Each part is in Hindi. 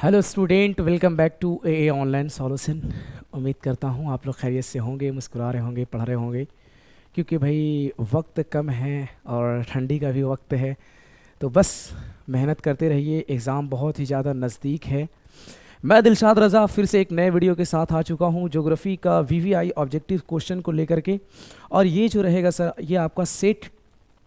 Hello student, welcome back to a online solution. उम्मीद करता हूँ आप लोग खैरियत से होंगे, मुस्कुरा रहे होंगे, पढ़ रहे होंगे, क्योंकि भाई वक्त कम है और ठंडी का भी वक्त है। तो बस मेहनत करते रहिए, एग्ज़ाम बहुत ही ज़्यादा नज़दीक है। मैं दिलशाद रज़ा फिर से एक नए वीडियो के साथ आ चुका हूँ ज्योग्राफी का वीवीआई ऑब्जेक्टिव क्वेश्चन को लेकर के। और ये जो रहेगा सर, ये आपका सेट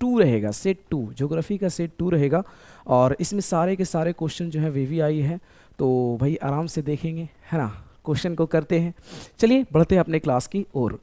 टू रहेगा, सेट टू ज्योग्राफी का सेट टू रहेगा। और इसमें सारे के सारे क्वेश्चन जो है वीवीआई है, तो भाई आराम से देखेंगे, है ना। क्वेश्चन को करते हैं, चलिए बढ़ते हैं अपने क्लास की ओर।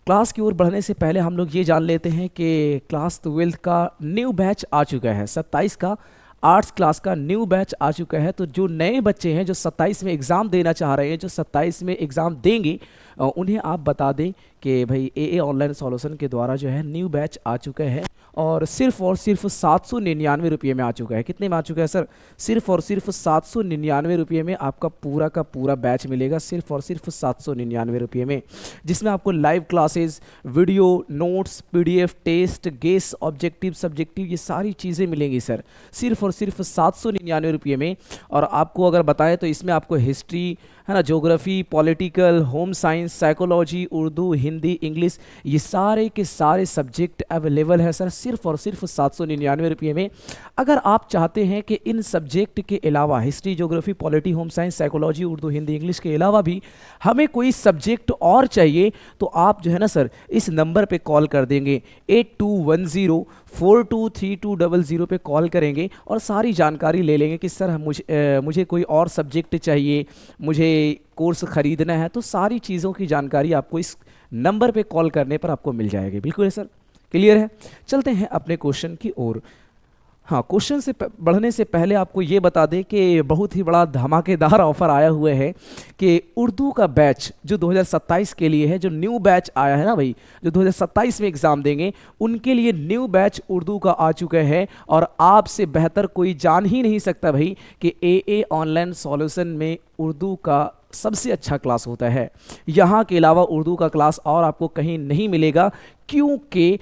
क्लास की ओर बढ़ने से पहले हम लोग ये जान लेते हैं कि क्लास 12 का न्यू बैच आ चुका है। 27 का आर्ट्स क्लास का न्यू बैच आ चुका है। तो जो नए बच्चे हैं, जो 27 में एग्ज़ाम देना चाह रहे हैं, जो 27 में एग्ज़ाम देंगे, उन्हें आप बता दें कि भाई ए ऑनलाइन सॉल्यूशन के द्वारा जो है न्यू बैच आ चुका है और सिर्फ 799 रुपये में आ चुका है। कितने में आ चुका है सर? सिर्फ और सिर्फ 799 रुपये में आपका पूरा का पूरा बैच मिलेगा, सिर्फ और सिर्फ 799 रुपये में, जिसमें आपको live classes, video, notes, PDF, test, guess, objective, subjective, ये सारी चीज़ें मिलेंगी सर, सिर्फ और सिर्फ 799 रुपये में। और आपको अगर बताएं तो इसमें आपको हिस्ट्री, है ना, geography, political, home science, psychology, Urdu, Hindi, English, ये सारे के सारे सब्जेक्ट अवेलेबल है सर, सिर्फ और सिर्फ 799 रुपये में। अगर आप चाहते हैं कि इन सब्जेक्ट के अलावा, history, geography, polity, home science, psychology, Urdu, Hindi, English के अलावा भी हमें कोई सब्जेक्ट और चाहिए, तो आप जो है ना सर इस नंबर पे कॉल कर देंगे, 8210423200 पे कॉल करेंगे और सारी जानकारी ले लेंगे कि सर मुझे कोई और सब्जेक्ट चाहिए, मुझे कोर्स ख़रीदना है। तो सारी चीज़ों की जानकारी आपको इस नंबर पे कॉल करने पर आपको मिल जाएगी। बिल्कुल है सर, क्लियर है। चलते हैं अपने क्वेश्चन की ओर। हाँ, क्वेश्चन से बढ़ने से पहले आपको ये बता दें कि बहुत ही बड़ा धमाकेदार ऑफर आया हुआ है कि उर्दू का बैच जो 2027 के लिए है, जो न्यू बैच आया है ना भाई, जो 2027 में एग्ज़ाम देंगे, उनके लिए न्यू बैच उर्दू का आ चुका है। और आपसे बेहतर कोई जान ही नहीं सकता भाई कि ए ऑनलाइन सॉल्यूशन में उर्दू का सबसे अच्छा क्लास होता है। यहाँ के अलावा उर्दू का क्लास और आपको कहीं नहीं मिलेगा, क्योंकि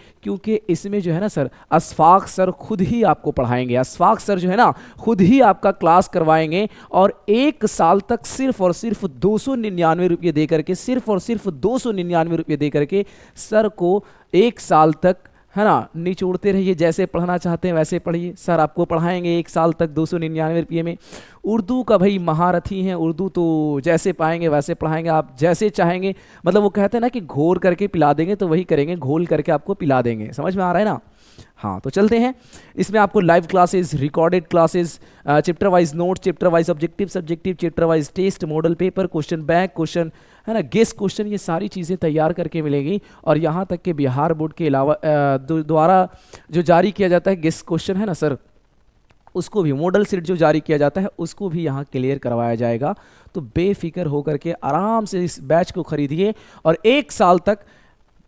इसमें जो है ना सर, अशफाक सर खुद ही आपको पढ़ाएंगे। अशफाक सर जो है ना खुद ही आपका क्लास करवाएंगे और 1 साल तक सिर्फ और सिर्फ 299 रुपये दे करके, सिर्फ और सिर्फ 299 रुपये दे करके सर को 1 साल तक, है ना, निचोड़ते रहिए। जैसे पढ़ना चाहते हैं वैसे पढ़िए, सर आपको पढ़ाएंगे 1 साल तक 299 रुपये में। उर्दू का भाई महारथी हैं, उर्दू तो जैसे पाएंगे वैसे पढ़ाएंगे, आप जैसे चाहेंगे। मतलब वो कहते हैं ना कि घोर करके पिला देंगे, तो वही करेंगे, घोल करके आपको पिला देंगे। समझ में आ रहा है ना? हाँ, तो चलते हैं। इसमें आपको live classes, recorded classes, chapter wise note, chapter wise objective, subjective, chapter wise test, model paper, question bank, question, है ना, गेस्ट क्वेश्चन, ये सारी चीज़ें तैयार करके मिलेंगी। और यहाँ तक कि बिहार बोर्ड के अलावा द्वारा जो जारी किया जाता है गेस्ट क्वेश्चन, है ना सर, उसको भी, मॉडल सीट जो जारी किया जाता है उसको भी यहाँ क्लियर करवाया जाएगा। तो बेफिक्र होकर के आराम से इस बैच को खरीदिए और 1 साल तक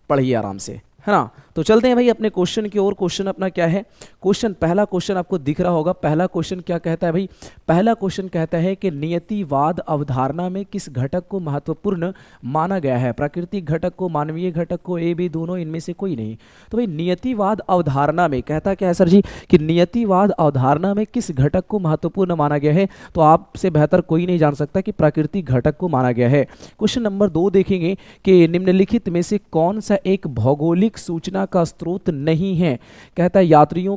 पढ़िए आराम से, है ना। तो चलते हैं भाई अपने क्वेश्चन की ओर। क्वेश्चन अपना क्या है? क्वेश्चन, पहला क्वेश्चन आपको दिख रहा होगा। पहला क्वेश्चन क्या कहता है भाई? पहला क्वेश्चन कहता है कि नियतिवाद अवधारणा में किस घटक को महत्वपूर्ण माना गया है? प्राकृतिक घटक को, मानवीय घटक को, ए बी दोनों, इनमें से कोई नहीं। तो भाई नियतिवाद अवधारणा में कहता क्या है सर जी कि नियतिवाद अवधारणा में किस घटक को महत्वपूर्ण माना गया है? तो आपसे बेहतर कोई नहीं जान सकता कि प्राकृतिक घटक को माना गया है। क्वेश्चन नंबर 2 देखेंगे कि निम्नलिखित में से कौन सा एक भौगोलिक सूचना का स्रोत नहीं है? कहता है यात्रियों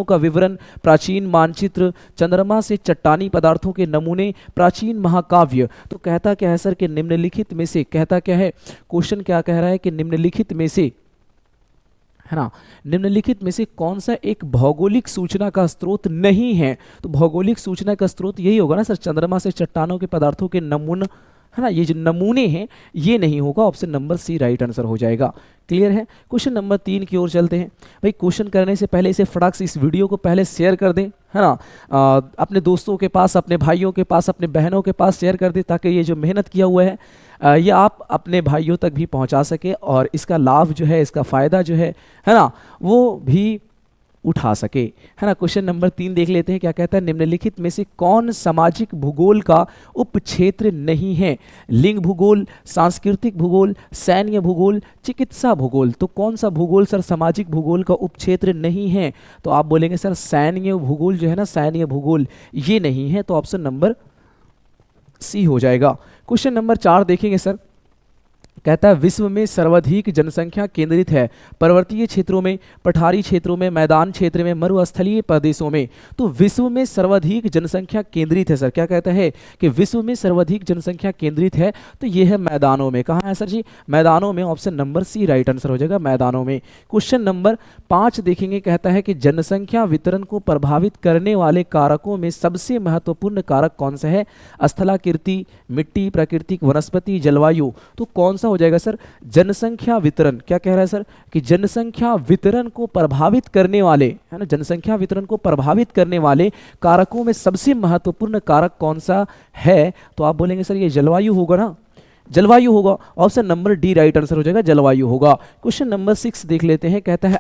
का विवरण, प्राचीन मानचित्र, चंद्रमा से चट्टानी पदार्थों के नमूने, प्राचीन महाकाव्य। तो कहता क्या है सर कि निम्नलिखित में से, कहता क्या है, क्वेश्चन क्या कह रहा है कि निम्नलिखित में से, है ना, निम्नलिखित में से कौन सा एक भौगोलिक सूचना का स्रोत नहीं है? तो भौगोलिक सूचना का स्रोत यही होगा ना सर, चंद्रमा से चट्टानों के पदार्थों के नमूने, है ना, ये जो नमूने हैं ये नहीं होगा। Option number C right answer हो जाएगा। क्लियर है। क्वेश्चन नंबर 3 की ओर चलते हैं भाई। क्वेश्चन करने से पहले इसे फटाक से इस वीडियो को पहले शेयर कर दें, है ना, अपने दोस्तों के पास, अपने भाइयों के पास, अपने बहनों के पास शेयर कर दें, ताकि ये जो मेहनत किया हुआ है ये आप अपने भाइयों तक भी पहुंचा सके और इसका लाभ जो है, इसका फ़ायदा जो है ना, वो भी उठा सके, है ना। क्वेश्चन नंबर 3 देख लेते हैं, क्या कहता है, निम्नलिखित में से कौन सामाजिक भूगोल का उपक्षेत्र नहीं है? लिंग भूगोल, सांस्कृतिक भूगोल, सैन्य भूगोल, चिकित्सा भूगोल। तो कौन सा भूगोल सर सामाजिक भूगोल का उपक्षेत्र नहीं है? तो आप बोलेंगे सर सैन्य भूगोल जो है ना, सैन्य भूगोल ये नहीं है, तो ऑप्शन नंबर सी हो जाएगा। क्वेश्चन नंबर 4 देखेंगे सर, कहता है विश्व में सर्वाधिक जनसंख्या केंद्रित है पर्वतीय क्षेत्रों में, पठारी क्षेत्रों में, मैदान क्षेत्र में, मरुस्थलीय प्रदेशों में। तो विश्व में सर्वाधिक जनसंख्या केंद्रित है सर, क्या कहता है कि विश्व में सर्वाधिक जनसंख्या केंद्रित है, तो ये है मैदानों में। कहाँ है सर जी? मैदानों में, option number C right answer हो जाएगा, मैदानों में। क्वेश्चन नंबर 5 देखेंगे, कहता है कि जनसंख्या वितरण को प्रभावित करने वाले कारकों में सबसे महत्वपूर्ण कारक कौन सा है? स्थलाकृति, मिट्टी, प्राकृतिक वनस्पति, जलवायु। तो कौन सा हो जाएगा सर? जनसंख्या वितरण। क्या कह रहा है सर कि जनसंख्या वितरण को प्रभावित करने वाले, है ना, जनसंख्या वितरण को प्रभावित करने वाले कारकों में सबसे महत्वपूर्ण कारक कौन सा है? तो आप बोलेंगे सर ये जलवायु होगा ना, जलवायु होगा। Option number D right answer हो जाएगा, जलवायु होगा। क्वेश्चन नंबर 6 देख लेते हैं, कहता है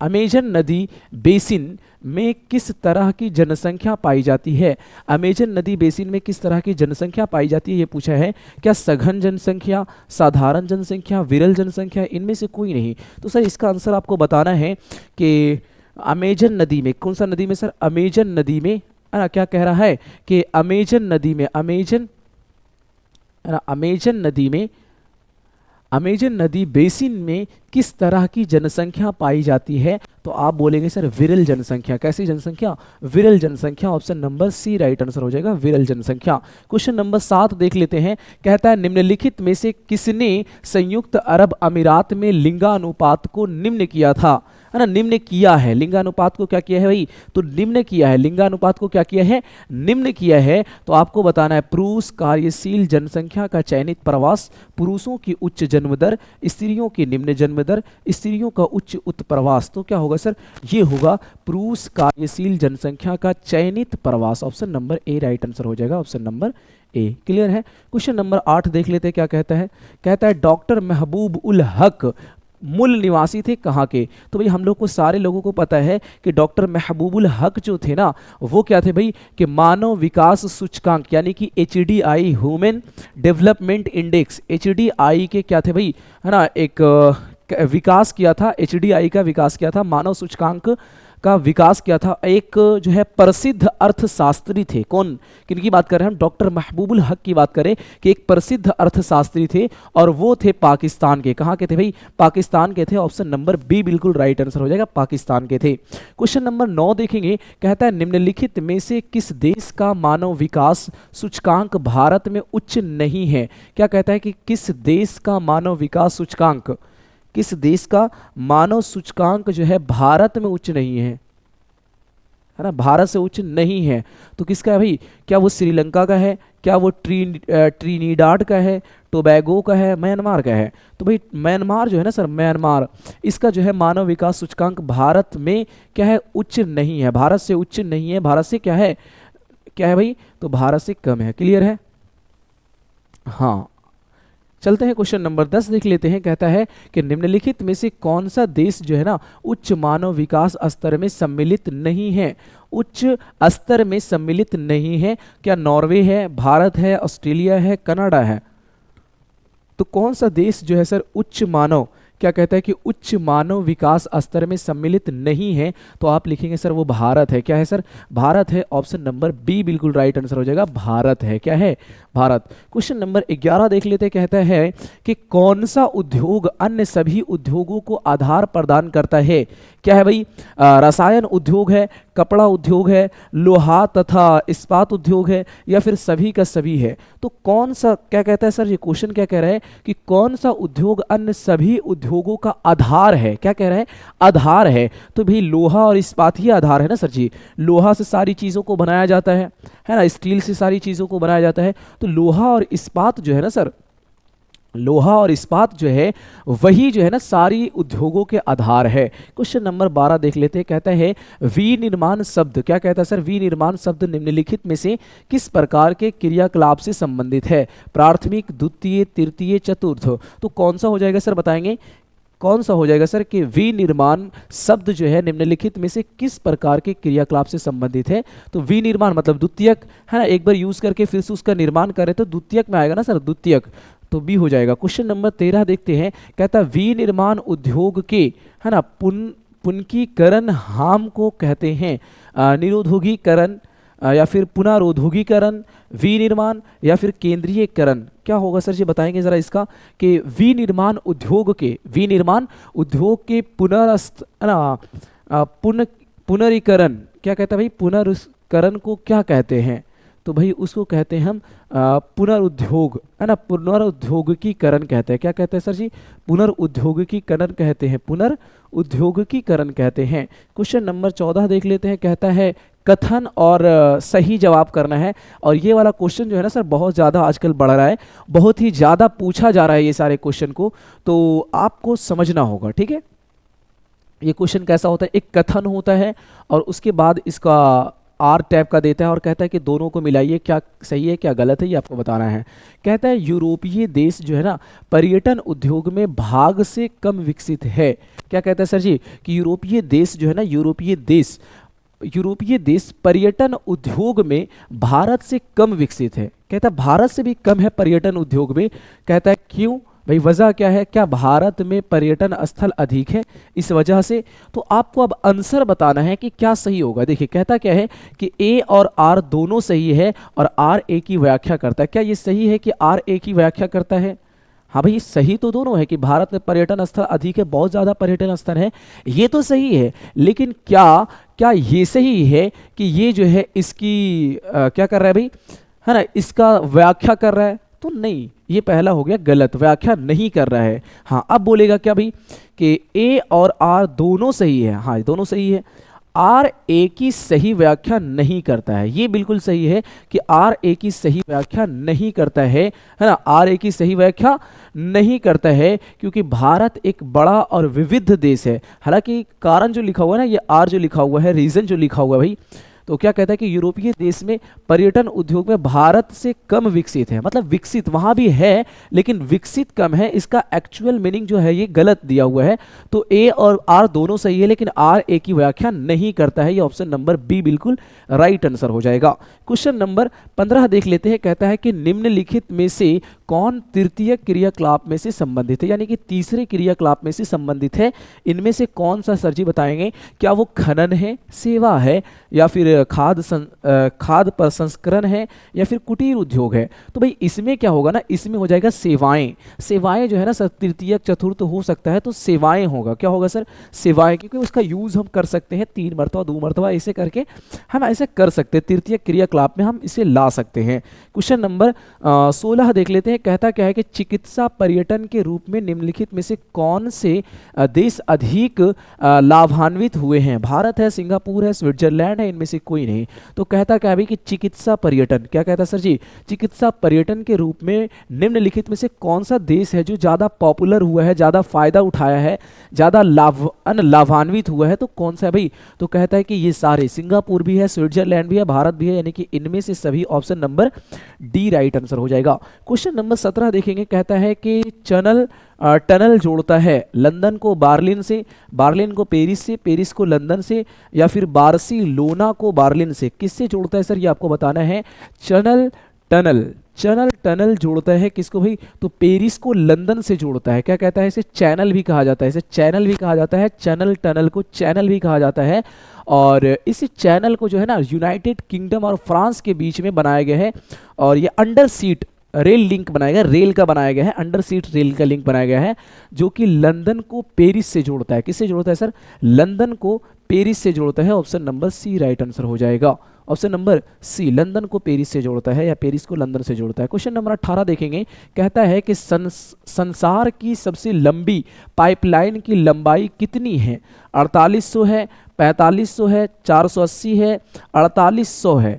अमेजन नदी बेसिन में किस तरह की जनसंख्या पाई जाती है? अमेजन नदी बेसिन में किस तरह की जनसंख्या पाई जाती है, ये पूछा है। क्या सघन जनसंख्या, साधारण जनसंख्या, विरल जनसंख्या, इनमें से कोई नहीं? तो सर इसका आंसर आपको बताना है कि अमेजन नदी में, कौन सा नदी में सर? अमेजन नदी में, है ना। क्या कह रहा है कि अमेजन नदी में, अमेजन नदी बेसिन में किस तरह की जनसंख्या पाई जाती है? तो आप बोलेंगे सर विरल जनसंख्या। कैसी जनसंख्या? विरल जनसंख्या। Option number C right answer हो जाएगा, विरल जनसंख्या। क्वेश्चन नंबर 7 देख लेते हैं, कहता है निम्नलिखित में से किसने संयुक्त अरब अमीरात में लिंगानुपात को निम्न किया था? है ना, निम्न किया है। लिंगानुपात को क्या किया है भाई? तो निम्न किया है। लिंगानुपात को क्या किया है? निम्न किया है। तो आपको बताना है पुरुष कार्यशील जनसंख्या का चयनित प्रवास, पुरुषों की उच्च जन्म दर, स्त्रियों की निम्न जन्म दर, स्त्रियों का उच्च उत्प्रवास। तो क्या होगा सर? ये होगा पुरुष कार्यशील जनसंख्या का चयनित प्रवास। Option number A right answer हो जाएगा, ऑप्शन नंबर ए। क्लियर है। क्वेश्चन नंबर 8 देख लेते हैं, क्या कहता है, कहता है डॉक्टर महबूब उल हक मूल निवासी थे कहाँ के? तो भाई हम लोग को, सारे लोगों को पता है कि डॉक्टर महबूबुल हक जो थे ना, वो क्या थे भाई कि मानव विकास सूचकांक यानी कि HDI, human development index, HDI के क्या थे भाई, है ना, एक विकास किया था, HDI का विकास किया था, मानव सूचकांक का विकास किया था एक जो है प्रसिद्ध अर्थशास्त्री थे। कौन, किन की बात कर रहे हैं हम? डॉक्टर महबूबुल हक की बात करें कि एक प्रसिद्ध अर्थशास्त्री थे और वो थे पाकिस्तान के। कहाँ के थे भाई? पाकिस्तान के थे। ऑप्शन नंबर बी बिल्कुल राइट आंसर हो जाएगा, पाकिस्तान के थे। क्वेश्चन नंबर 9 देखेंगे, कहता है निम्नलिखित में से किस देश का मानव विकास सूचकांक भारत में उच्च नहीं है? क्या कहता है कि किस देश का मानव विकास सूचकांक, किस देश का मानव सूचकांक जो है भारत में उच्च नहीं है? है ना, भारत से उच्च नहीं है। तो किसका है भाई? क्या वो श्रीलंका का है? क्या वो ट्रिनिडाड का है? टोबैगो का है? म्यांमार का है? तो भाई म्यांमार जो है ना सर, म्यांमार, इसका जो है मानव विकास सूचकांक भारत में क्या है? उच्च नहीं है, भारत से उच्च नहीं है। भारत से क्या है, क्या है भाई? तो भारत से कम है। क्लियर है। हाँ, चलते हैं क्वेश्चन नंबर 10 देख लेते हैं, कहता है कि निम्नलिखित में से कौन सा देश जो है ना उच्च मानव विकास स्तर में सम्मिलित नहीं है? उच्च स्तर में सम्मिलित नहीं है। क्या नॉर्वे है, भारत है, ऑस्ट्रेलिया है, कनाडा है? तो कौन सा देश जो है सर उच्च मानव, क्या कहता है कि उच्च मानव विकास स्तर में सम्मिलित नहीं है? तो आप लिखेंगे सर वो भारत है। क्या है सर? भारत है। ऑप्शन नंबर बी बिल्कुल राइट आंसर हो जाएगा, भारत है। क्या है? भारत। क्वेश्चन नंबर 11 देख लेते हैं, कहता है कि कौन सा उद्योग अन्य सभी उद्योगों को आधार प्रदान करता है? क्या है भाई? रसायन उद्योग है, कपड़ा उद्योग है, लोहा तथा इस्पात उद्योग है, या फिर सभी का सभी है? तो कौन सा, क्या कहता है सर, ये क्वेश्चन क्या कह रहा है कि कौन सा उद्योग अन्य सभी उद्योगों का आधार है? क्या कह रहा है? आधार है। तो भाई लोहा और इस्पात ही आधार है ना सर जी। लोहा से सारी चीज़ों को बनाया जाता है ना, स्टील से सारी चीज़ों को बनाया जाता है। तो लोहा और इस्पात जो है ना सर, लोहा और इस्पात जो है वही जो है ना सारी उद्योगों के आधार है। क्वेश्चन नंबर 12 देख लेते हैं, कहता है विनिर्माण शब्द, क्या कहता है सर? विनिर्माण शब्द निम्नलिखित में से किस प्रकार के क्रियाकलाप से संबंधित है? प्राथमिक, द्वितीय, तृतीय, चतुर्थ। तो कौन सा हो जाएगा सर, बताएंगे? कौन सा हो जाएगा सर कि विनिर्माण शब्द जो है निम्नलिखित में से किस प्रकार के क्रियाकलाप से संबंधित है। तो विनिर्माण मतलब द्वितीयक है ना, एक बार यूज करके फिर से उसका निर्माण करें तो द्वितीयक में आएगा ना सर, द्वितीयक, तो बी हो जाएगा। क्वेश्चन नंबर 13 देखते हैं, कहता है विनिर्माण उद्योग के है ना पुनकीकरण हम को कहते हैं निरोधोगीकरण या फिर पुनरोधोगीकरण, विनिर्माण या फिर केंद्रीयकरण। क्या होगा सर जी बताएंगे जरा इसका कि विनिर्माण उद्योग के पुनरीकरण क्या कहता है भाई, पुनरुत्करण को क्या कहते हैं, तो भाई उसको कहते हैं हम पुनरुद्योग है ना, पुनरुद्योगीकरण कहते हैं। क्या कहते हैं सर जी, पुनरुद्योगीकरण कहते हैं, पुनरुद्योगीकरण कहते हैं। क्वेश्चन नंबर 14 देख लेते हैं, कहता है कथन और सही जवाब करना है। और ये वाला क्वेश्चन जो है ना सर बहुत ज़्यादा आजकल बढ़ रहा है, बहुत ही ज़्यादा पूछा जा रहा है ये सारे क्वेश्चन को, तो आपको समझना होगा, ठीक है। ये क्वेश्चन कैसा होता है, एक कथन होता है और उसके बाद इसका आर टाइप का देता है और कहता है कि दोनों को मिलाइए, क्या सही है क्या गलत है ये आपको बताना है। कहता है यूरोपीय देश जो है ना पर्यटन उद्योग में भाग से कम विकसित है। क्या कहता है सर जी कि यूरोपीय देश जो है ना, यूरोपीय देश पर्यटन उद्योग में भारत से कम विकसित है। कहता है भारत से भी कम है पर्यटन उद्योग में। कहता है क्यों भाई, वजह क्या है, क्या भारत में पर्यटन स्थल अधिक है इस वजह से। तो आपको अब आंसर बताना है कि क्या सही होगा। देखिए कहता क्या है कि ए और आर दोनों सही है और आर ए की व्याख्या करता है। क्या ये सही है कि आर ए की व्याख्या करता है? हाँ भाई सही तो दोनों है कि भारत में पर्यटन स्थल अधिक है, बहुत ज़्यादा पर्यटन स्थल है, ये तो सही है। लेकिन क्या ये सही है कि ये जो है इसकी क्या कर रहा है भाई, है ना, इसका व्याख्या कर रहा है? तो नहीं, ये पहला हो गया गलत, व्याख्या नहीं कर रहा है। हाँ अब बोलेगा क्या भाई कि ए और आर दोनों सही है। हाँ दोनों सही है, आर ए की सही व्याख्या नहीं करता है। ये बिल्कुल सही है कि आर ए की सही व्याख्या नहीं करता है ना, आर ए की सही व्याख्या नहीं करता है क्योंकि भारत एक बड़ा और विविध देश है। हालांकि कारण जो लिखा हुआ है ना, ये आर जो लिखा हुआ है, रीजन जो लिखा हुआ है भाई, तो क्या कहता है कि यूरोपीय देश में पर्यटन उद्योग में भारत से कम विकसित है। मतलब विकसित वहां भी है लेकिन विकसित कम है, इसका एक्चुअल मीनिंग जो है ये गलत दिया हुआ है। तो ए और आर दोनों सही है लेकिन आर ए की व्याख्या नहीं करता है। ये ऑप्शन नंबर बी बिल्कुल राइट आंसर हो जाएगा। क्वेश्चन नंबर 15 देख लेते हैं, कहता है कि निम्नलिखित में से कौन तृतीय क्रियाकलाप में से संबंधित है, यानी कि तीसरे क्रियाकलाप में से संबंधित है। इनमें से कौन सा सर जी बताएंगे, क्या वो खनन है, सेवा है, या फिर खाद्य प्रसंस्करण है, या फिर कुटीर उद्योग है। तो भाई इसमें क्या होगा ना, इसमें हो जाएगा सेवाएं। सेवाएं जो है ना सर तृतीय चतुर्थ हो सकता है, तो सेवाएं होगा। क्या होगा सर, सेवाएं, क्योंकि उसका यूज हम कर सकते हैं 3 मरतबा 2 मरतबा ऐसे करके हम ऐसे कर सकते हैं, तृतीय क्रियाकलाप में हम इसे ला सकते हैं। क्वेश्चन नंबर 16 देख लेते हैं, कहता क्या है कि चिकित्सा पर्यटन के रूप में निम्नलिखित में से कौन से देश अधिक लाभान्वित हुए हैं। भारत है, सिंगापुर है, स्विट्जरलैंड है, इनमें से कोई नहीं। तो कहता क्या है कि चिकित्सा पर्यटन, क्या कहता है सर जी, चिकित्सा पर्यटन के रूप में निम्नलिखित में से कौन सा देश है जो ज़्यादा पॉपुलर हुआ है, ज़्यादा फायदा उठाया है, ज़्यादा लाभान्वित हुआ है, तो कौन सा है भाई। तो कहता है कि ये सारे, सिंगापुर भी है, स्विट्जरलैंड भी है, भारत भी है, यानी कि इनमें से सभी option number D right answer हो जाएगा। क्वेश्चन नंबर 17 देखेंगे, कहता है कि टनल जोड़ता है लंदन को बार्लिन से, बार्लिन को पेरिस से, पेरिस को लंदन से, या फिर बार्सिलोना को बार्लिन से। किससे जोड़ता है सर, ये आपको बताना है। टनल जोड़ता है किसको भाई, तो पेरिस को लंदन से जोड़ता है। क्या कहता है, इसे चैनल भी कहा जाता है, इसे चैनल भी कहा जाता है, टनल को चैनल भी कहा जाता है। और इस चैनल को जो है ना यूनाइटेड किंगडम और फ्रांस के बीच में बनाया गया है और ये अंडर सीट रेल लिंक बनाया गया, रेल का बनाया गया है, अंडर सीट रेल का लिंक बनाया गया है, जो कि लंदन को पेरिस से जोड़ता है। किससे जोड़ता है सर, लंदन को पेरिस से जोड़ता है। Option number C right answer हो जाएगा। ऑप्शन नंबर सी, लंदन को पेरिस से जोड़ता है या पेरिस को लंदन से जोड़ता है। क्वेश्चन नंबर 18 देखेंगे, कहता है कि संसार की सबसे लंबी पाइपलाइन की लंबाई कितनी है। 4800 है, 4500 है, 480 है, 4800 है।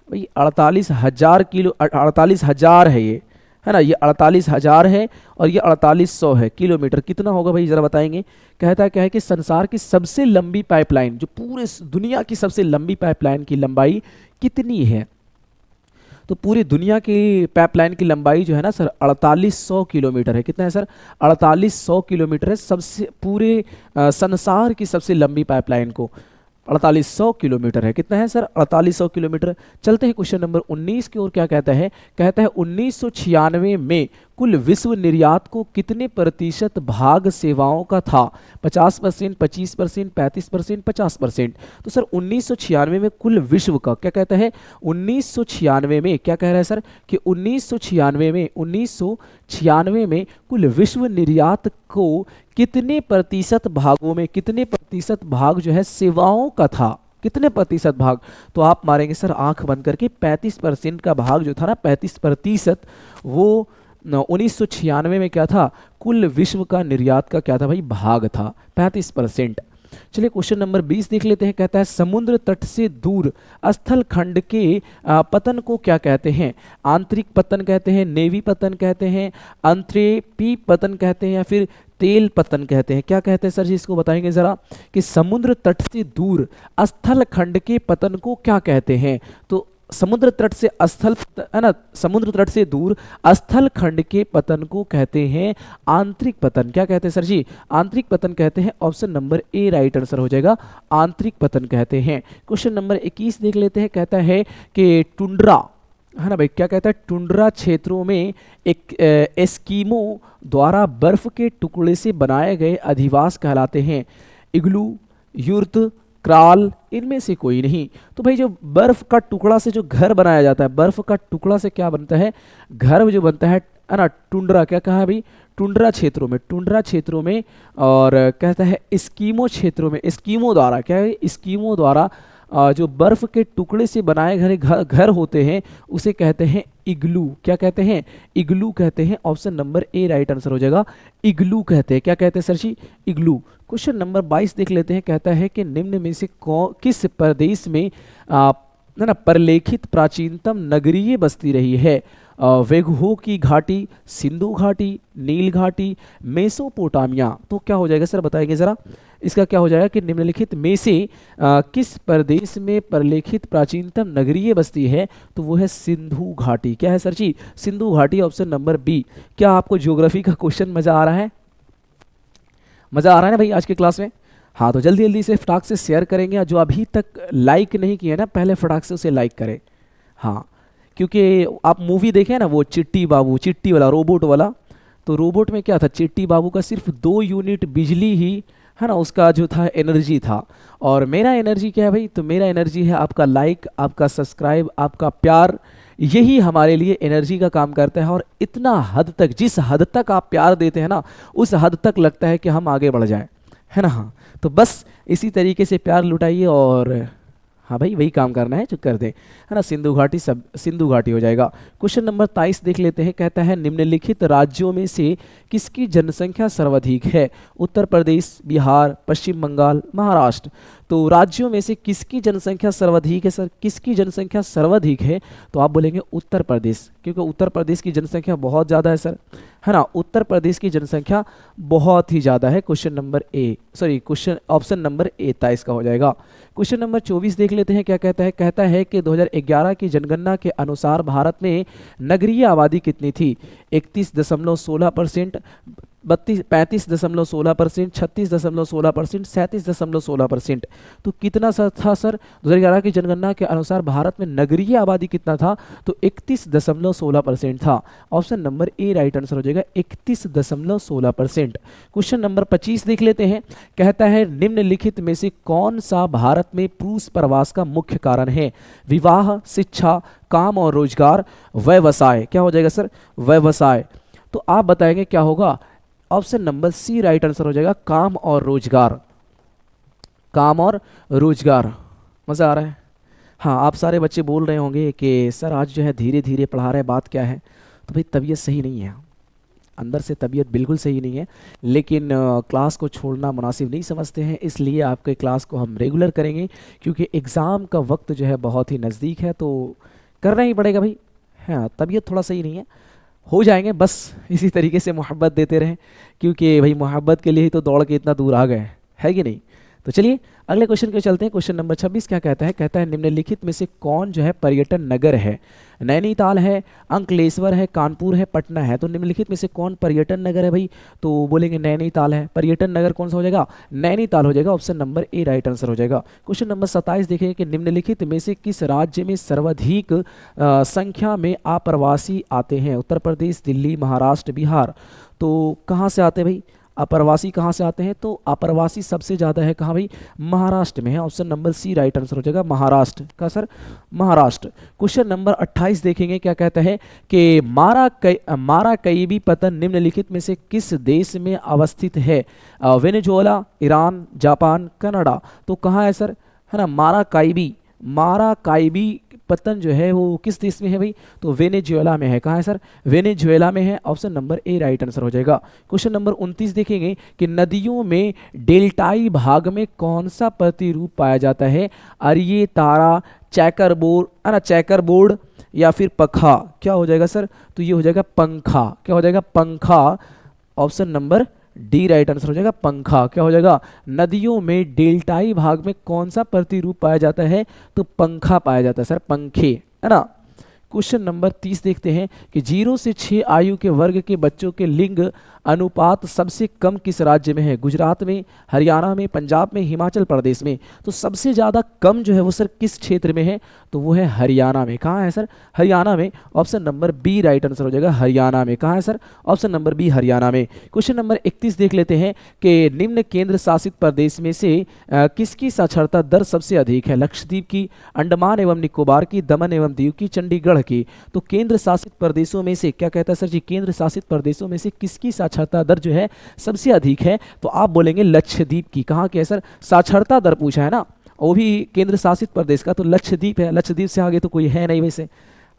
भाई 48,000 किलो, 48,000 है ये, है ना, ये 48,000 है और ये 4800 है किलोमीटर। कितना होगा भाई जरा बताएंगे। कहता क्या है कि संसार की सबसे लंबी पाइपलाइन, जो पूरे दुनिया की सबसे लंबी पाइपलाइन की लंबाई कितनी है। तो पूरी दुनिया की पाइपलाइन की लंबाई जो है ना सर 4800 किलोमीटर है। कितना है सर? 4800 किलोमीटर है, सबसे पूरे संसार की सबसे लंबी पाइपलाइन को 4800 किलोमीटर है। कितना है सर? 4800 किलोमीटर। चलते हैं क्वेश्चन नंबर 19 की ओर। क्या कहता है? कहता है 1996 में कुल विश्व निर्यात को कितने प्रतिशत भाग सेवाओं का था? 50%, 25%, 35%, 50%। तो सर 1996 में कुल विश्व का क्या कहता है? 1996 में क्या कह रहा है सर कि 1996 में कुल विश्व निर्यात को कितने प्रतिशत भागों में, कितने प्रतिशत भाग जो है सेवाओं का था? कितने प्रतिशत भाग? तो आप मारेंगे सर आंख बंद करके, 35% का भाग जो था ना, 35%, वो 1996 में क्या था? कुल विश्व का निर्यात का क्या था भाई? भाग था 35%। चलिए क्वेश्चन नंबर 20 देख लेते हैं। कहता है समुद्र तट से दूर स्थल खंड के पतन को क्या कहते हैं? आंतरिक पतन कहते हैं, नेवी पतन कहते हैं, अंतरेपी पतन कहते हैं, या फिर तेल पतन कहते हैं? क्या कहते हैं सर जी? इसको बताएंगे जरा कि समुद्र तट से दूर स्थल खंड के पतन को क्या कहते हैं? तो समुद्र तट से स्थल है ना, समुद्र तट से दूर स्थल खंड के पतन को कहते हैं आंतरिक पतन। क्या कहते हैं सर जी? आंतरिक पतन कहते हैं। Option number A right answer हो जाएगा, आंतरिक पतन कहते हैं। क्वेश्चन नंबर 21 देख लेते हैं। कहता है कि टुंड्रा है ना भाई, क्या कहता है? टुंड्रा क्षेत्रों में एक एस्कीमो द्वारा बर्फ के टुकड़े से बनाए गए अधिवास कहलाते हैं। इग्लू, युर्त, क्राल, इनमें से कोई नहीं। तो भाई जो बर्फ का टुकड़ा से जो घर बनाया जाता है, बर्फ का टुकड़ा से क्या बनता है? घर जो बनता है ना, टुंड्रा, क्या कहा है भाई? टुंड्रा क्षेत्रों में, टुंड्रा क्षेत्रों में, और कहता है एस्कीमो क्षेत्रों में, एस्कीमो द्वारा, क्या है? एस्कीमो द्वारा जो बर्फ के टुकड़े से बनाए घर होते हैं उसे कहते हैं इग्लू। क्या कहते हैं? इग्लू कहते हैं। Option number A right answer हो जाएगा, इग्लू कहते हैं। क्या कहते हैं सर जी? इग्लू। क्वेश्चन नंबर 22 देख लेते हैं। कहता है कि निम्न में से किस प्रदेश में ना परलेखित प्राचीनतम नगरीय बस्ती रही है? वेगहो की घाटी, सिंधु घाटी, नील घाटी, मेसोपोटामिया। तो क्या हो जाएगा सर? बताएंगे जरा। इसका क्या हो जाएगा कि निम्नलिखित में से किस प्रदेश में परलेखित प्राचीनतम नगरीय बस्ती है? तो वो है सिंधु घाटी। क्या है सर जी? सिंधु घाटी। Option number B. क्या आपको ज्योग्राफी का क्वेश्चन मजा आ रहा है? मजा आ रहा है ना भाई आज की क्लास में? हाँ, तो जल्दी जल्दी से फटाक से शेयर करेंगे, और जो अभी तक लाइक नहीं किया ना, पहले फटाक से उसे लाइक करें। हाँ, क्योंकि आप मूवी देखें ना, वो चिट्टी बाबू, चिट्टी वाला, रोबोट वाला, तो रोबोट में क्या था? चिट्टी बाबू का सिर्फ 2 यूनिट बिजली ही है ना, उसका जो था एनर्जी था। और मेरा एनर्जी क्या है भाई? तो मेरा एनर्जी है आपका लाइक, आपका सब्सक्राइब, आपका प्यार। यही हमारे लिए एनर्जी का काम करता है। और इतना हद तक, जिस हद तक आप प्यार देते हैं ना, उस हद तक लगता है कि हम आगे बढ़ जाएं, है ना। हाँ, तो बस इसी तरीके से प्यार लुटाइए, और हाँ भाई वही काम करना है जो कर दे, है ना। सिंधु घाटी, सब सिंधु घाटी हो जाएगा। क्वेश्चन नंबर 23 देख लेते हैं। कहता है निम्नलिखित राज्यों में से किसकी जनसंख्या सर्वाधिक है? उत्तर प्रदेश, बिहार, पश्चिम बंगाल, महाराष्ट्र। तो राज्यों में से किसकी जनसंख्या सर्वाधिक है सर? किसकी जनसंख्या सर्वाधिक है? तो आप बोलेंगे उत्तर प्रदेश, क्योंकि उत्तर प्रदेश की जनसंख्या बहुत ज़्यादा है सर, है ना। उत्तर प्रदेश की जनसंख्या बहुत ही ज़्यादा है। Question number A, sorry question option number A 23 का हो जाएगा। क्वेश्चन नंबर 24 देख लेते हैं। क्या कहता है? कहता है कि 2011 की जनगणना के अनुसार भारत में नगरीय आबादी कितनी थी? 31.16%, 35.16%, 36.16%, 37.16%। तो कितना सर था सर? 2011 की जनगणना के अनुसार भारत में नगरीय आबादी कितना था? तो 31.16% था। Option number A right answer हो जाएगा, 31.16%। क्वेश्चन नंबर 25 देख लेते हैं। कहता है निम्नलिखित में से कौन सा भारत में पुरुष प्रवास का मुख्य कारण है? विवाह, शिक्षा, काम और रोजगार, व्यवसाय। क्या हो जाएगा सर? व्यवसाय। तो आप बताएंगे क्या होगा? Option number C right answer हो जाएगा, काम और रोजगार। काम और रोजगार। मज़ा आ रहा है? हाँ, आप सारे बच्चे बोल रहे होंगे कि सर आज जो है धीरे धीरे पढ़ा रहे हैं, बात क्या है? तो भाई तबीयत सही नहीं है, अंदर से तबीयत बिल्कुल सही नहीं है, लेकिन क्लास को छोड़ना मुनासिब नहीं समझते हैं, इसलिए आपके क्लास को हम रेगुलर करेंगे, क्योंकि एग्ज़ाम का वक्त जो है बहुत ही नज़दीक है, तो करना ही पड़ेगा भाई। हाँ, तबीयत थोड़ा सही नहीं है, हो जाएंगे, बस इसी तरीके से मोहब्बत देते रहें, क्योंकि भाई मोहब्बत के लिए ही तो दौड़ के इतना दूर आ गए, है कि नहीं। तो चलिए अगले क्वेश्चन के चलते हैं। क्वेश्चन नंबर 26 क्या कहता है? कहता है निम्नलिखित में से कौन जो है पर्यटन नगर है? नैनीताल है, अंकलेश्वर है, कानपुर है, पटना है। तो निम्नलिखित में से कौन पर्यटन नगर है भाई? तो बोलेंगे नैनीताल है। पर्यटन नगर कौन सा हो जाएगा? नैनीताल हो जाएगा। Option number A right answer हो जाएगा। क्वेश्चन नंबर 27 देखेंगे कि निम्नलिखित में से किस राज्य में सर्वाधिक संख्या में अप्रवासी आते हैं? उत्तर प्रदेश, दिल्ली, महाराष्ट्र, बिहार। तो कहाँ से आते हैं भाई अप्रवासी? कहाँ से आते हैं? तो अप्रवासी सबसे ज़्यादा है कहाँ भाई? महाराष्ट्र में है। Option number C right answer हो जाएगा। महाराष्ट्र का सर महाराष्ट्र। क्वेश्चन नंबर 28 देखेंगे क्या कहता है कि माराकैबी पतन निम्नलिखित में से किस देश में अवस्थित है? Venezuela, Iran, Japan, Canada. तो कहाँ है सर? है ना, माराकाइबी पतन जो है वो किस देश में है भाई? तो वेनेजुएला में है। कहाँ है सर? वेनेजुएला में है। Option number A right answer हो जाएगा। क्वेश्चन नंबर 29 देखेंगे कि नदियों में डेल्टाई भाग में कौन सा प्रतिरूप पाया जाता है? अरिये, तारा, चैकर बोर्ड या फिर पखा। क्या हो जाएगा सर? तो ये हो जाएगा पंखा। क्या हो जाएगा? पंखा। Option number D right answer हो जाएगा। पंखा। क्या हो जाएगा? नदियों में डेल्टाई भाग में कौन सा प्रतिरूप पाया जाता है? तो पंखा पाया जाता है सर, पंखे, है ना। क्वेश्चन नंबर 30 देखते हैं कि 0 से 6 आयु के वर्ग के बच्चों के लिंग अनुपात सबसे कम किस राज्य में है? गुजरात में, हरियाणा में, पंजाब में, हिमाचल प्रदेश में। तो सबसे ज़्यादा कम जो है वो सर किस क्षेत्र में है? तो वो है हरियाणा में। कहाँ है सर? हरियाणा में। Option number B right answer हो जाएगा। हरियाणा में। कहाँ है sir? Option number B Haryana में। क्वेश्चन नंबर 31 देख लेते हैं कि निम्न केंद्र शासित प्रदेश में से किसकी साक्षरता दर सबसे अधिक है? लक्षद्वीप की, अंडमान एवं निकोबार की, दमन एवं दीव की, चंडीगढ़ की। तो केंद्र शासित प्रदेशों में से क्या कहता है सर जी? केंद्र शासित प्रदेशों में से किसकी साक्षरता दर जो है सबसे अधिक है? तो आप बोलेंगे लक्षद्वीप की। कहाँ के है सर? साक्षरता दर पूछा है ना, वो भी केंद्र शासित प्रदेश का, तो लक्षद्वीप है। लक्षद्वीप से आगे तो कोई है नहीं वैसे।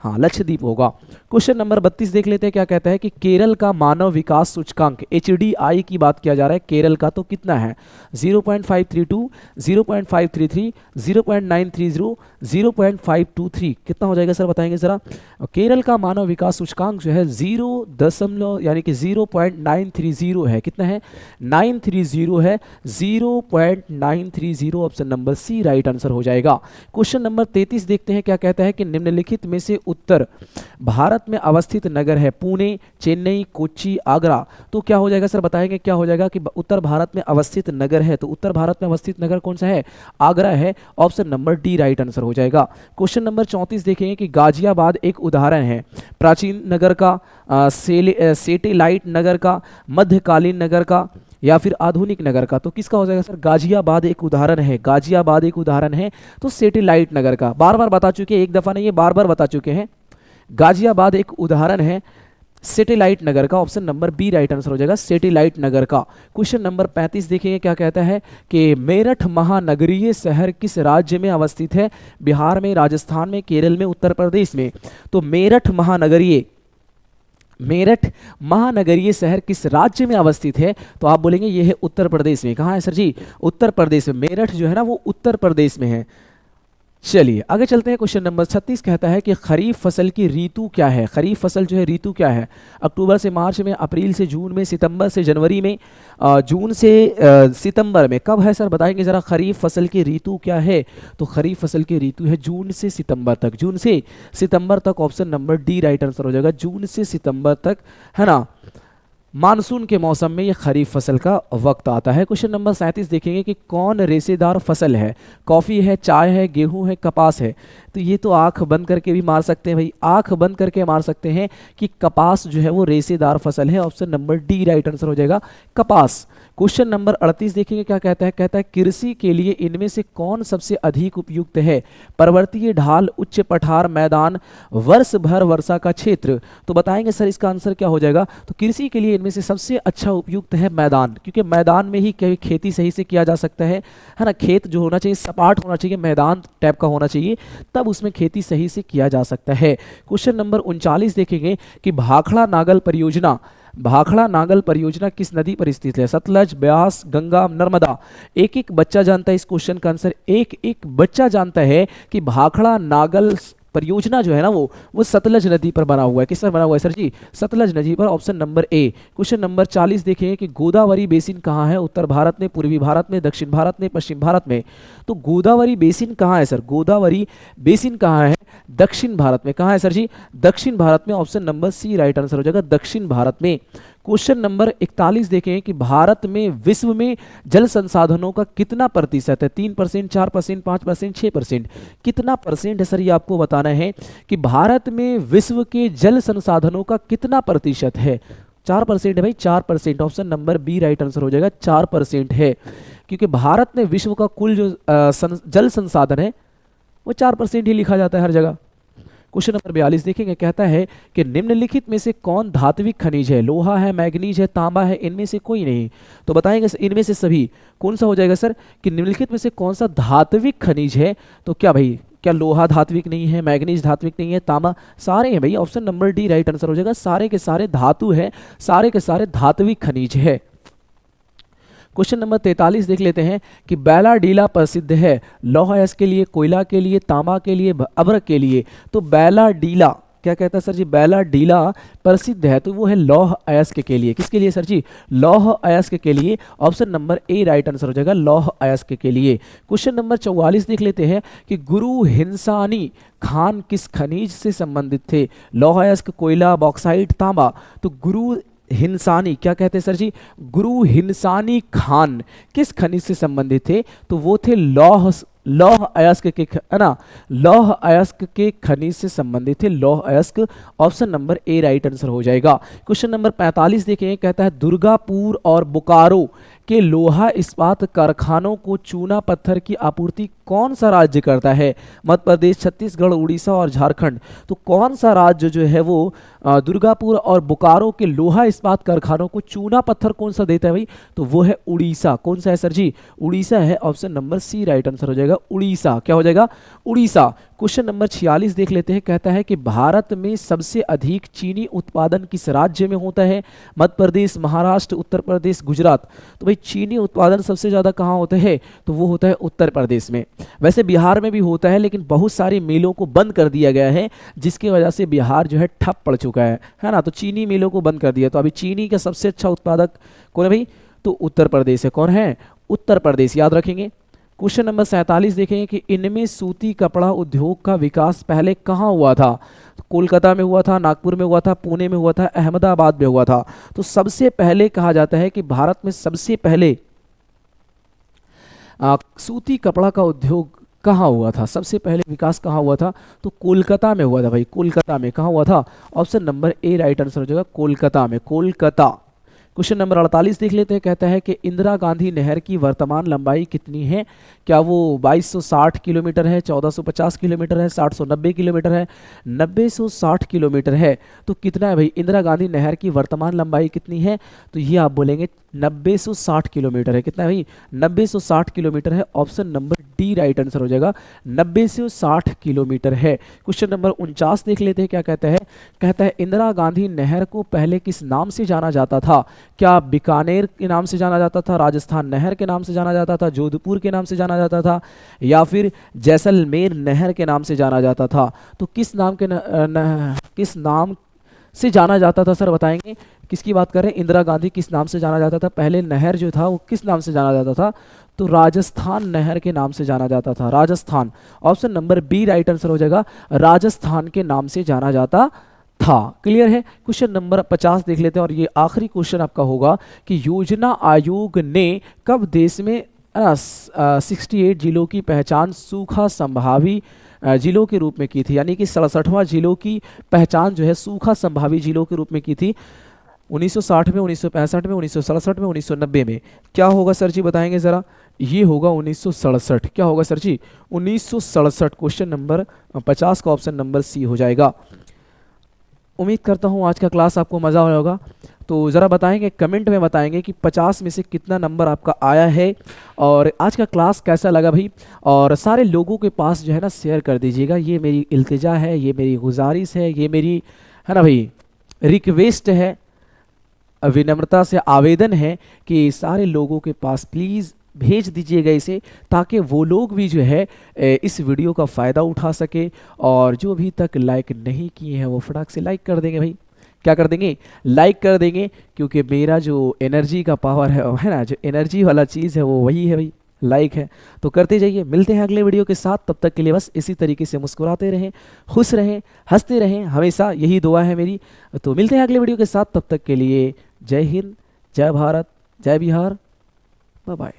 हाँ, लक्षद्वीप होगा। क्वेश्चन नंबर 32 देख लेते हैं क्या कहता है कि केरल का मानव विकास सूचकांक HDI की बात किया जा रहा है केरल का, तो कितना है? 0.532, 0.533, 0.930, 0.523। कितना हो जाएगा सर बताएंगे जरा? केरल का मानव विकास सूचकांक जो है 0 यानी कि 0.930 है। कितना है? 930 है। 0.930 option number C right answer हो जाएगा। क्वेश्चन नंबर 33 देखते हैं क्या कहता है कि निम्नलिखित में से उत्तर भारत में अवस्थित नगर है? पुणे, चेन्नई, कोच्चि, आगरा। तो क्या हो जाएगा सर बताएंगे? क्या हो जाएगा कि उत्तर भारत में अवस्थित नगर है? तो उत्तर भारत में अवस्थित नगर कौन सा है? आगरा है। Option number D right answer हो जाएगा। क्वेश्चन नंबर 34 देखेंगे कि गाजियाबाद एक उदाहरण है प्राचीन नगर का, सेटेलाइट नगर का, मध्यकालीन नगर का या फिर आधुनिक नगर का। तो किसका हो जाएगा सर? गाजियाबाद एक उदाहरण है। गाजियाबाद एक उदाहरण है तो सेटेलाइट नगर का। बार बार बता चुके हैं, एक दफा नहीं है, बार बार बता चुके हैं। गाजियाबाद एक उदाहरण है सेटेलाइट नगर का। Option number B right answer हो जाएगा, सेटेलाइट नगर का। क्वेश्चन नंबर 35 देखेंगे क्या कहता है कि मेरठ महानगरीय शहर किस राज्य में अवस्थित है? बिहार में, राजस्थान में, केरल में, उत्तर प्रदेश में। तो मेरठ महानगरीय शहर किस राज्य में अवस्थित है? तो आप बोलेंगे ये है उत्तर प्रदेश में। कहाँ है सर जी? उत्तर प्रदेश में। मेरठ जो है ना वो उत्तर प्रदेश में है। चलिए आगे चलते हैं। क्वेश्चन नंबर 36 कहता है कि खरीफ फसल की ऋतु क्या है? खरीफ फसल जो है ऋतु क्या है? अक्टूबर से मार्च में, अप्रैल से जून में, सितंबर से जनवरी में, जून से सितंबर में। कब है सर बताएंगे जरा? खरीफ फसल की ऋतु क्या है? तो खरीफ फसल की ऋतु है जून से सितंबर तक। जून से सितंबर तक। Option number D right answer हो जाएगा। जून से सितंबर तक, है ना। मानसून के मौसम में ये खरीफ फसल का वक्त आता है। क्वेश्चन नंबर 37 देखेंगे कि कौन रेशेदार फसल है? कॉफ़ी है, चाय है, गेहूं है, कपास है। तो ये तो आंख बंद करके भी मार सकते हैं भाई, आंख बंद करके मार सकते हैं कि कपास जो है वो रेशेदार फसल है। Option number D right answer हो जाएगा, कपास। क्वेश्चन नंबर 38 देखेंगे क्या कहता है? कहता है कृषि के लिए इनमें से कौन सबसे अधिक उपयुक्त है? पर्वतीय ढाल, उच्च पठार, मैदान, वर्ष भर वर्षा का क्षेत्र। तो बताएंगे सर इसका आंसर क्या हो जाएगा? तो कृषि के लिए इनमें से सबसे अच्छा उपयुक्त है मैदान, क्योंकि मैदान में ही खेती सही से किया जा सकता है ना। खेत जो होना चाहिए सपाट होना चाहिए, मैदान टाइप का होना चाहिए, तब उसमें खेती सही से किया जा सकता है। क्वेश्चन नंबर 39 देखेंगे कि भाखड़ा नागल परियोजना किस नदी पर स्थित है? सतलज, ब्यास, गंगा, नर्मदा। एक एक बच्चा जानता है इस क्वेश्चन का आंसर, एक एक बच्चा जानता है कि भाखड़ा नागल परियोजना जो है ना वो सतलज नदी पर बना हुआ है। किस पर बना हुआ है सर जी? सतलज नदी पर, option number A. Question number 40 देखें कि गोदावरी बेसिन कहाँ है? उत्तर भारत में, पूर्वी भारत में, दक्षिण भारत में, पश्चिम भारत में। तो गोदावरी बेसिन कहाँ है सर? गोदावरी बेसिन कहाँ है? दक्षिण भारत में। कहाँ है सर जी? दक्षिण भारत में, option number C right answer हो जाएगा, दक्षिण भारत में। क्वेश्चन नंबर 41 देखें कि भारत में विश्व में जल संसाधनों का कितना प्रतिशत है? 3%, 4%, 5%, 6%? कितना परसेंट है सर ये आपको बताना है कि भारत में विश्व के जल संसाधनों का कितना प्रतिशत है? 4% है भाई, 4%। Option number B right answer हो जाएगा, 4% है। क्योंकि भारत में विश्व का कुल जो जल संसाधन है वो 4% ही लिखा जाता है हर जगह। क्वेश्चन नंबर 42 देखेंगे, कहता है कि निम्नलिखित में से कौन धात्विक खनिज है? लोहा है, मैग्नीज है, तांबा है, इनमें से कोई नहीं। तो बताएंगे इनमें से सभी कौन सा हो जाएगा सर कि निम्नलिखित में से कौन सा धात्विक खनिज है? तो क्या भाई, क्या लोहा धात्विक नहीं है, मैग्नीज धात्विक नहीं है, तांबा? सारे हैं भाई, option number D right answer हो जाएगा। सारे के सारे धातु है, सारे के सारे धात्विक खनिज है। क्वेश्चन नंबर 43 देख लेते हैं कि बैलाडीला प्रसिद्ध है लौह अयस्क के लिए, कोयला के लिए, तांबा के लिए, अभ्रक के लिए। तो बैलाडीला क्या कहता है सर जी? बैलाडीला प्रसिद्ध है तो वो है लौह अयस्क के लिए। किसके लिए सर जी? लौह अयस्क के लिए। Option number A right answer हो जाएगा, लौह अयस्क के लिए। क्वेश्चन नंबर 44 देख लेते हैं कि गुरु हिंसानी खान किस खनिज से संबंधित थे? लौह अयस्क, कोयला, बॉक्साइट, तांबा? तो गुरु हिंसानी क्या कहते हैं सर जी? गुरु हिंसानी खान किस खनिज से संबंधित थे? तो वो थे लौह अयस्क के, है ना, लौह अयस्क के खनिज से संबंधित थे, लौह अयस्क। Option number A right answer हो जाएगा। क्वेश्चन नंबर 45 देखें, कहता है दुर्गापुर और बोकारो के लोहा इस्पात कारखानों को चूना पत्थर की आपूर्ति कौन सा राज्य करता है? मध्य प्रदेश, छत्तीसगढ़, उड़ीसा और झारखंड? तो कौन सा राज्य जो है वो दुर्गापुर और बोकारो के लोहा इस्पात कारखानों को चूना पत्थर कौन सा देता है भाई? तो वो है उड़ीसा। कौन सा है सर जी? उड़ीसा है, option number C right answer हो जाएगा, उड़ीसा। क्या हो जाएगा? उड़ीसा। क्वेश्चन नंबर 46 देख लेते हैं, कहता है कि भारत में सबसे अधिक चीनी उत्पादन किस राज्य में होता है? मध्य प्रदेश, महाराष्ट्र, उत्तर प्रदेश, गुजरात? तो भाई चीनी उत्पादन सबसे ज़्यादा कहाँ होता है? तो वो होता है उत्तर प्रदेश में। वैसे बिहार में भी होता है लेकिन बहुत सारी मिलों को बंद कर दिया गया है जिसकी वजह से बिहार जो है ठप पड़ चुका है ना। तो चीनी मिलों को बंद कर दिया, तो अभी चीनी का सबसे अच्छा उत्पादक कौन है भाई? तो उत्तर प्रदेश है। कौन है? उत्तर प्रदेश, याद रखेंगे। क्वेश्चन नंबर 47 देखें कि इनमें सूती कपड़ा उद्योग का विकास पहले कहाँ हुआ था? कोलकाता में हुआ था, नागपुर में हुआ था, पुणे में हुआ था, अहमदाबाद में हुआ था? तो सबसे पहले कहा जाता है कि भारत में सबसे पहले सूती कपड़ा का उद्योग कहाँ हुआ था? सबसे पहले विकास कहाँ हुआ था? तो कोलकाता में हुआ था भाई, कोलकाता में। कहाँ हुआ था? Option number A right answer हो जाएगा, कोलकाता में, कोलकाता। क्वेश्चन नंबर 48 देख लेते हैं, कहता है कि इंदिरा गांधी नहर की वर्तमान लंबाई कितनी है? क्या वो 2260 किलोमीटर है, 1450 किलोमीटर है, 790 किलोमीटर है, 960 किलोमीटर है? तो कितना है भाई इंदिरा गांधी नहर की वर्तमान लंबाई कितनी है? तो ये आप बोलेंगे 960 किलोमीटर है। कितना है भाई? 960 किलोमीटर है। Option number D right answer हो जाएगा, 960 किलोमीटर है। क्वेश्चन नंबर 49 देख लेते हैं, क्या कहता है? कहता है इंदिरा गांधी नहर को पहले किस नाम से जाना जाता था? क्या बीकानेर के नाम से जाना जाता था, राजस्थान नहर के नाम से जाना जाता था, जोधपुर के नाम से जाना जाता था, या फिर जैसलमेर नहर के नाम से जाना जाता था? तो किस नाम के किस नाम से जाना जाता था सर, बताएंगे? किसकी बात कर रहे हैं? इंदिरा गांधी किस नाम से जाना जाता था? पहले नहर जो था वो किस नाम से जाना जाता था? तो राजस्थान नहर के नाम से जाना जाता था, Rajasthan. Option number B right answer हो जाएगा, राजस्थान के नाम से जाना जाता था। क्लियर है? क्वेश्चन नंबर 50 देख लेते हैं और ये आखिरी क्वेश्चन आपका होगा कि योजना आयोग ने कब देश में 68 जिलों की पहचान सूखा संभावी जिलों के रूप में की थी? यानी कि 67वां जिलों की पहचान जो है सूखा संभावी जिलों के रूप में की थी। 1960 में, 1965 में, 1967 में, 1990 में? क्या होगा सर जी, बताएंगे ज़रा? ये होगा 1967। क्या होगा सर जी? 1967। क्वेश्चन नंबर 50 का ऑप्शन नंबर सी हो जाएगा। उम्मीद करता हूँ आज का क्लास आपको मज़ा आया होगा। तो ज़रा बताएंगे, कमेंट में बताएंगे कि 50 में से कितना नंबर आपका आया है और आज का क्लास कैसा लगा भाई। और सारे लोगों के पास जो है ना शेयर कर दीजिएगा, ये मेरी इल्तिजा है, ये मेरी गुजारिश है, ये मेरी, है ना भाई, रिक्वेस्ट है, विनम्रता से आवेदन है कि सारे लोगों के पास प्लीज़ भेज दीजिएगा इसे, ताकि वो लोग भी जो है इस वीडियो का फ़ायदा उठा सके। और जो अभी तक लाइक नहीं किए हैं वो फटाक से लाइक कर देंगे भाई, क्या कर देंगे, लाइक कर देंगे, क्योंकि मेरा जो एनर्जी का पावर है ना, जो एनर्जी वाला चीज़ है वो वही है भाई, लाइक है। तो करते जाइए, मिलते हैं अगले वीडियो के साथ। तब तक के लिए बस इसी तरीके से मुस्कुराते रहें, खुश रहें, हंसते रहें, हमेशा यही दुआ है मेरी। तो मिलते हैं अगले वीडियो के साथ, तब तक के लिए जय हिंद, जय भारत, जय बिहार, बाय बाय।